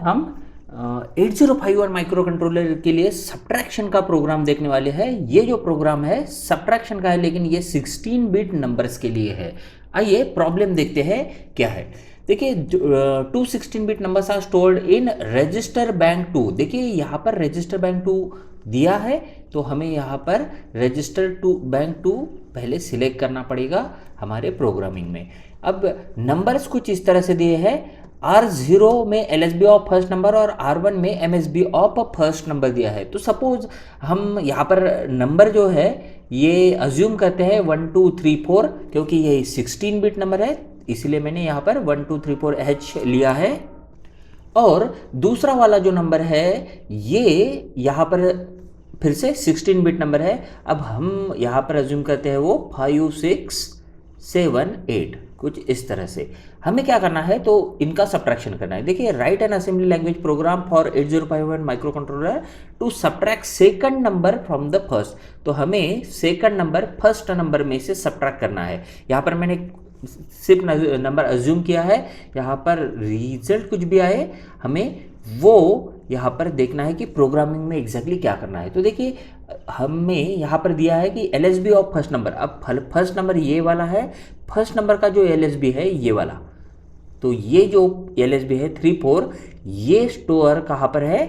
हम 8051 micro controller के लिए सब्ट्रैक्शन का प्रोग्राम देखने वाले हैं। ये जो प्रोग्राम है सब्ट्रैक्शन का है, लेकिन ये 16 बिट नंबर्स के लिए है। आइए प्रॉब्लम देखते हैं क्या है। देखिए, 216 bit numbers are stored in register bank 2। देखिए यहाँ पर रजिस्टर बैंक 2 दिया है, तो हमें यहाँ पर रजिस्टर टू बैंक 2 पहले सिलेक्ट करना पड़ेगा हमारे प्रोग्रामिंग में। अब नंबर्स कुछ इस तरह से दिए हैं। R0 में LSB ऑफ फर्स्ट नंबर और R1 में MSB ऑफ फर्स्ट नंबर दिया है। तो सपोज हम यहाँ पर नंबर जो है ये अज्यूम करते हैं 1 2 3 4, क्योंकि ये 16 बिट नंबर है इसलिए मैंने यहाँ पर 1 2 3 4 H लिया है। और दूसरा वाला जो नंबर है ये यहाँ पर फिर से 16 बिट नंबर है। अब हम यहाँ पर अज्यूम करते हैं वो 5 6 7 8, कुछ इस तरह से। हमें क्या करना है, तो इनका सब्ट्रैक्शन करना है। देखिए, write an assembly language program for 8051 microcontroller to subtract second number from the first. तो हमें सेकंड नंबर फर्स्ट नंबर में से सब्ट्रैक्ट करना है। यहाँ पर मैंने सिर्फ नंबर अज्यूम किया है, यहाँ पर रिजल्ट कुछ भी आए हमें वो यहाँ पर देखना है कि प्रोग्रामिंग में एग्जैक्टली क्या करना है। तो देखिए, हमें यहाँ पर दिया है कि LSB ऑफ फर्स्ट नंबर। अब फर्स्ट नंबर ये वाला है, फर्स्ट नंबर का जो LSB है ये वाला। तो ये जो LSB है 3 4, ये स्टोर कहाँ पर है,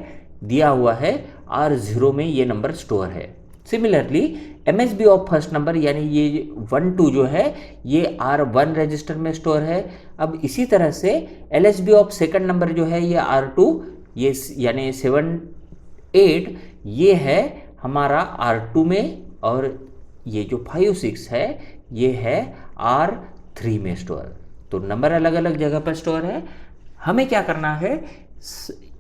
दिया हुआ है R0 में ये नंबर स्टोर है। Similarly MSB of first number यानी ये 1 2 जो है ये R1 रजिस्टर में स्टोर है। अब इसी तरह से LSB ऑफ सेकंड नंबर जो है ये R2, ये यानी 7 8 ये है हमारा R2 में, और ये जो 5 6 है ये है R3 में स्टोर। तो नंबर अलग अलग जगह पर स्टोर है। हमें क्या करना है,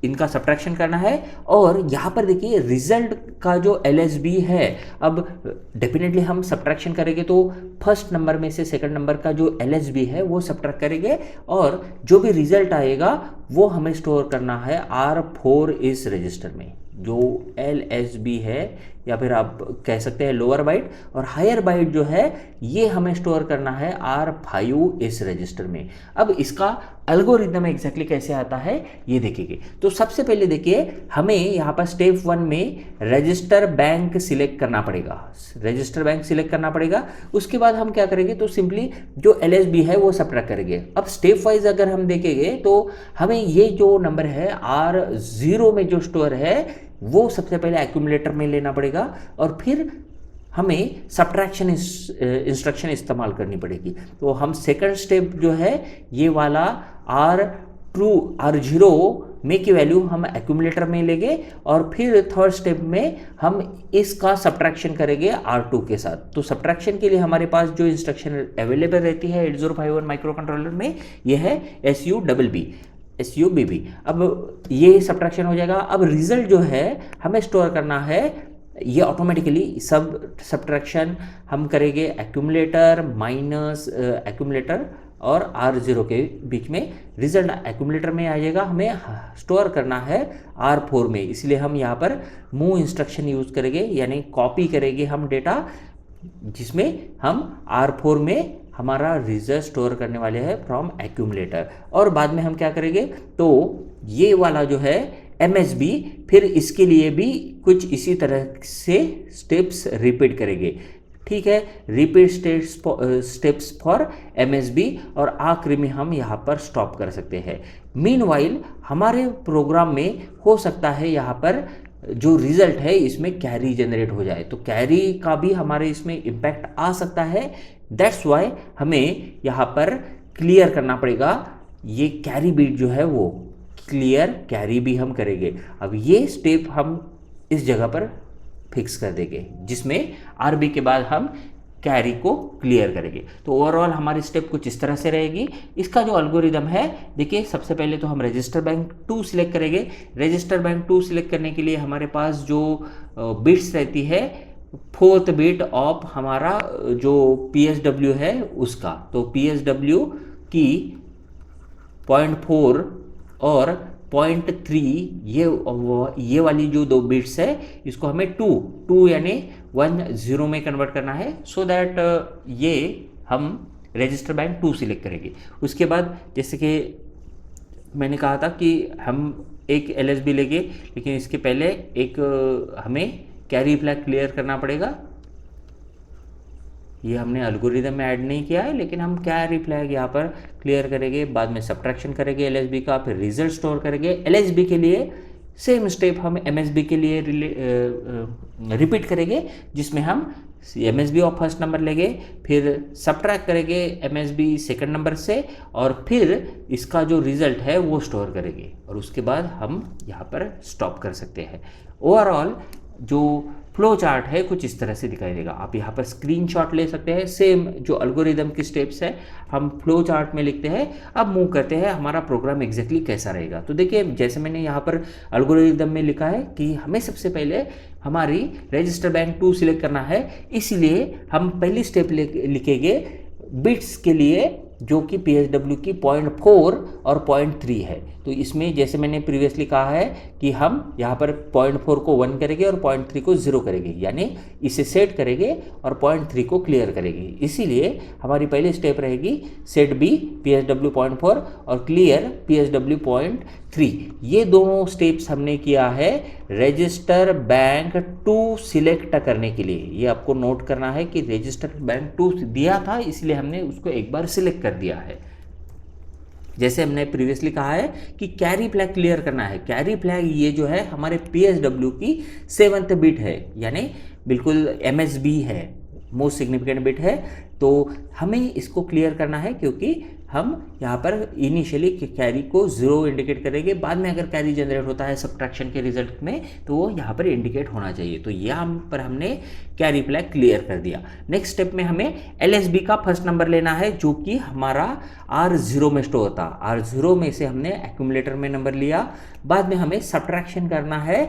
इनका सब्ट्रैक्शन करना है। और यहाँ पर देखिए रिजल्ट का जो LSB है, अब डेफिनेटली हम सब्ट्रैक्शन करेंगे तो फर्स्ट नंबर में से सेकंड नंबर का जो LSB है वो सब्ट्रैक्ट करेंगे, और जो भी रिजल्ट आएगा वो हमें स्टोर करना है R4 इस रजिस्टर में। जो LSB है या फिर आप कह सकते हैं लोअर बाइट, और हायर बाइट जो है ये हमें स्टोर करना है R5 इस रजिस्टर में। अब इसका एल्गोरिदम एग्जैक्टली कैसे आता है ये देखेंगे। तो सबसे पहले देखिए, हमें यहाँ पर स्टेप 1 में रजिस्टर बैंक सिलेक्ट करना पड़ेगा। रजिस्टर बैंक सिलेक्ट करना पड़ेगा। उसके बाद हम क्या करेंगे, तो सिंपली जो LSB है वो सब्ट्रैक्ट करेंगे। अब स्टेप वाइज अगर हम देखेंगे तो हमें ये जो नंबर है R0 में जो स्टोर है वो सबसे पहले एक्यूमुलेटर में लेना पड़ेगा, और फिर हमें सब्ट्रैक्शन इंस्ट्रक्शन इस्तेमाल करनी पड़ेगी। तो हम सेकंड स्टेप जो है ये वाला R0 में की वैल्यू हम एक्यूमुलेटर में लेंगे, और फिर थर्ड स्टेप में हम इसका सब्ट्रैक्शन करेंगे R2 के साथ। तो सब्ट्रैक्शन के लिए हमारे पास जो इंस्ट्रक्शन अवेलेबल रहती है 8051 माइक्रो कंट्रोलर में ये है SUBB। अब ये सब्ट्रैक्शन हो जाएगा। अब रिजल्ट जो है हमें स्टोर करना है, ये ऑटोमेटिकली सब्ट्रैक्शन हम करेंगे एक्यूमुलेटर माइनस एक्यूमुलेटर और R0 के बीच में। रिजल्ट एक्यूमुलेटर में आ जाएगा, हमें स्टोर करना है R4 में, इसलिए हम यहाँ पर मूव इंस्ट्रक्शन यूज़ करेंगे, यानी कॉपी करेंगे हम डेटा, जिसमें हम R4 में हमारा रिजल्ट स्टोर करने वाले हैं फ्रॉम एक्यूमुलेटर। और बाद में हम क्या करेंगे, तो ये वाला जो है MSB, फिर इसके लिए भी कुछ इसी तरह से स्टेप्स रिपीट करेंगे। ठीक है, रिपीट स्टेप्स फॉर MSB, और आखिरी में हम यहाँ पर स्टॉप कर सकते हैं। मीनवाइल हमारे प्रोग्राम में हो सकता है यहाँ पर जो रिजल्ट है इसमें कैरी जनरेट हो जाए, तो कैरी का भी हमारे इसमें इम्पैक्ट आ सकता है। दैट्स वाई हमें यहाँ पर क्लियर करना पड़ेगा, ये कैरी बीट जो है वो क्लियर कैरी भी हम करेंगे। अब ये स्टेप हम इस जगह पर फिक्स कर देंगे, जिसमें RB के बाद हम कैरी को क्लियर करेंगे। तो ओवरऑल हमारी स्टेप कुछ इस तरह से रहेगी। इसका जो एल्गोरिदम है, देखिए सबसे पहले तो हम रजिस्टर बैंक 2 सिलेक्ट करेंगे। रजिस्टर बैंक 2 सिलेक्ट करने के लिए हमारे पास जो बिट्स रहती है, फोर्थ बिट ऑफ हमारा जो PSW है उसका, तो PSW की 0.4 और 0.3 ये वाली जो दो बिट्स है इसको हमें 2 यानी 10 में कन्वर्ट करना है, सो दैट ये हम रजिस्टर बैंक 2 सिलेक्ट करेंगे। उसके बाद जैसे कि मैंने कहा था कि हम एक LSB लेंगे, लेकिन इसके पहले एक हमें कैरी फ्लैग क्लियर करना पड़ेगा। ये हमने एल्गोरिदम में ऐड नहीं किया है, लेकिन हम कैरी फ्लैग यहाँ पर क्लियर करेंगे, बाद में सब्ट्रैक्शन करेंगे LSB का, फिर रिजल्ट स्टोर करेंगे। LSB के लिए सेम स्टेप हम MSB के लिए रिपीट करेंगे, जिसमें हम MSB ऑफ फर्स्ट नंबर लेंगे, फिर सब्ट्रैक्ट करेंगे MSB सेकंड नंबर से, और फिर इसका जो रिजल्ट है वो स्टोर करेंगे, और उसके बाद हम यहाँ पर स्टॉप कर सकते हैं। ओवरऑल जो फ्लो चार्ट है कुछ इस तरह से दिखाई देगा। आप यहाँ पर स्क्रीनशॉट ले सकते हैं, सेम जो एल्गोरिदम की स्टेप्स है हम फ्लो चार्ट में लिखते हैं। अब मूव करते हैं हमारा प्रोग्राम एग्जैक्टली कैसा रहेगा। तो देखिए, जैसे मैंने यहाँ पर एल्गोरिदम में लिखा है कि हमें सबसे पहले हमारी रजिस्टर बैंक 2 सिलेक्ट करना है, इसलिए हम पहली स्टेप लिखेंगे बिट्स के लिए, जो कि PSW की 0.4 और 0.3 है। तो इसमें जैसे मैंने प्रीवियसली कहा है कि हम यहाँ पर 0.4 को 1 करेंगे और 0.3 को 0 करेंगे, यानी इसे सेट करेंगे और 0.3 को क्लियर करेंगे। इसीलिए हमारी पहली स्टेप रहेगी सेट B PSW 0.4 और क्लियर PSW 0.3। ये दोनों स्टेप्स हमने किया है रजिस्टर बैंक 2 सिलेक्ट करने के लिए। ये आपको नोट करना है कि रजिस्टर बैंक 2 दिया था, इसलिए हमने उसको एक बार सिलेक्ट कर दिया है। जैसे हमने प्रीवियसली कहा है कि कैरी फ्लैग क्लियर करना है। कैरी फ्लैग ये जो है हमारे PSW की 7th बिट है, यानी बिल्कुल MSB है, मोस्ट सिग्निफिकेंट बिट है। तो हमें इसको क्लियर करना है, क्योंकि हम यहाँ पर इनिशियली कैरी को 0 इंडिकेट करेंगे, बाद में अगर कैरी जनरेट होता है सब्ट्रैक्शन के रिजल्ट में तो वो यहाँ पर इंडिकेट होना चाहिए। तो यहाँ पर हमने कैरी फ्लैग क्लियर कर दिया। नेक्स्ट स्टेप में हमें LSB का फर्स्ट नंबर लेना है, जो कि हमारा R0 में स्टोर होता। R0 में से हमने एक्यूमुलेटर में नंबर लिया, बाद में हमें सब्ट्रैक्शन करना है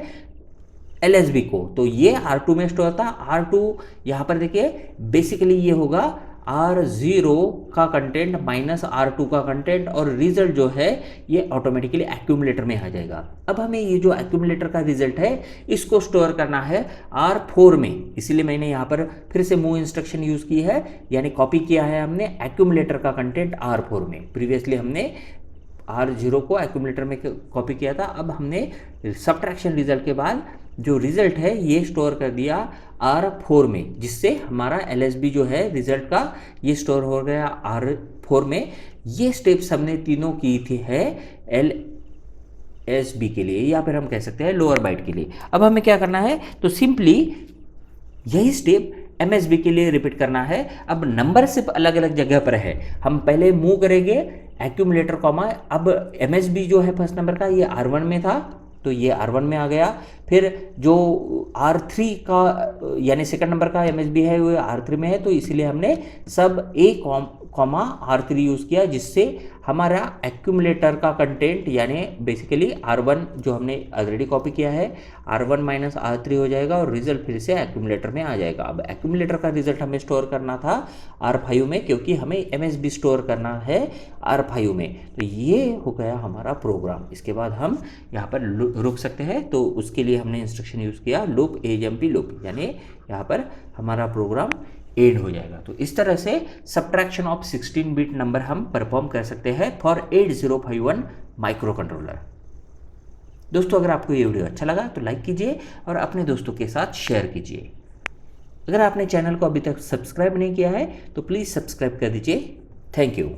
LSB को, तो ये R2 में स्टोर था। R2 यहाँ पर देखिए बेसिकली ये होगा R0 का कंटेंट माइनस R2 का कंटेंट, और रिजल्ट जो है ये ऑटोमेटिकली एक्यूमुलेटर में आ जाएगा। अब हमें ये जो एक्यूमुलेटर का रिजल्ट है इसको स्टोर करना है R4 में, इसीलिए मैंने यहाँ पर फिर से मूव इंस्ट्रक्शन यूज़ की है, यानी कॉपी किया है हमने एक्यूमुलेटर का कंटेंट R4 में। प्रीवियसली हमने R0 को एक्यूमुलेटर में कॉपी किया था, अब हमने सब्ट्रैक्शन रिजल्ट के बाद जो रिजल्ट है ये स्टोर कर दिया R4 में, जिससे हमारा LSB जो है रिजल्ट का ये स्टोर हो गया R4 में। ये स्टेप्स हमने तीनों की थी है LSB के लिए, या फिर हम कह सकते हैं लोअर बाइट के लिए। अब हमें क्या करना है, तो सिंपली यही स्टेप MSB के लिए रिपीट करना है। अब नंबर सिर्फ अलग अलग जगह पर है। हम पहले मूव करेंगे एक्यूमुलेटर कॉमा, अब MSB जो है फर्स्ट नंबर का ये R1 में था, तो ये R1 में आ गया। फिर जो R3 का यानी सेकंड नंबर का MSB है वो R3 में है, तो इसीलिए हमने सब A कॉमा R3 यूज़ किया, जिससे हमारा एक्यूमुलेटर का कंटेंट यानी बेसिकली R1 जो हमने ऑलरेडी कॉपी किया है R1 माइनस R3 हो जाएगा, और रिजल्ट फिर से एक्यूमुलेटर में आ जाएगा। अब एक्यूमुलेटर का रिजल्ट हमें स्टोर करना था R5 में, क्योंकि हमें MSB स्टोर करना है R5 में। तो ये हो गया हमारा प्रोग्राम। इसके बाद हम यहाँ पर रुक सकते हैं, तो उसके लिए हमने इंस्ट्रक्शन यूज़ किया लूप AJMP लूप, यानी यहाँ पर हमारा प्रोग्राम एड हो जाएगा। तो इस तरह से सब्ट्रैक्शन ऑफ 16 बिट नंबर हम परफॉर्म कर सकते हैं फॉर 8051 माइक्रो कंट्रोलर। दोस्तों, अगर आपको ये वीडियो अच्छा लगा तो लाइक कीजिए और अपने दोस्तों के साथ शेयर कीजिए। अगर आपने चैनल को अभी तक सब्सक्राइब नहीं किया है तो प्लीज़ सब्सक्राइब कर दीजिए। Thank you.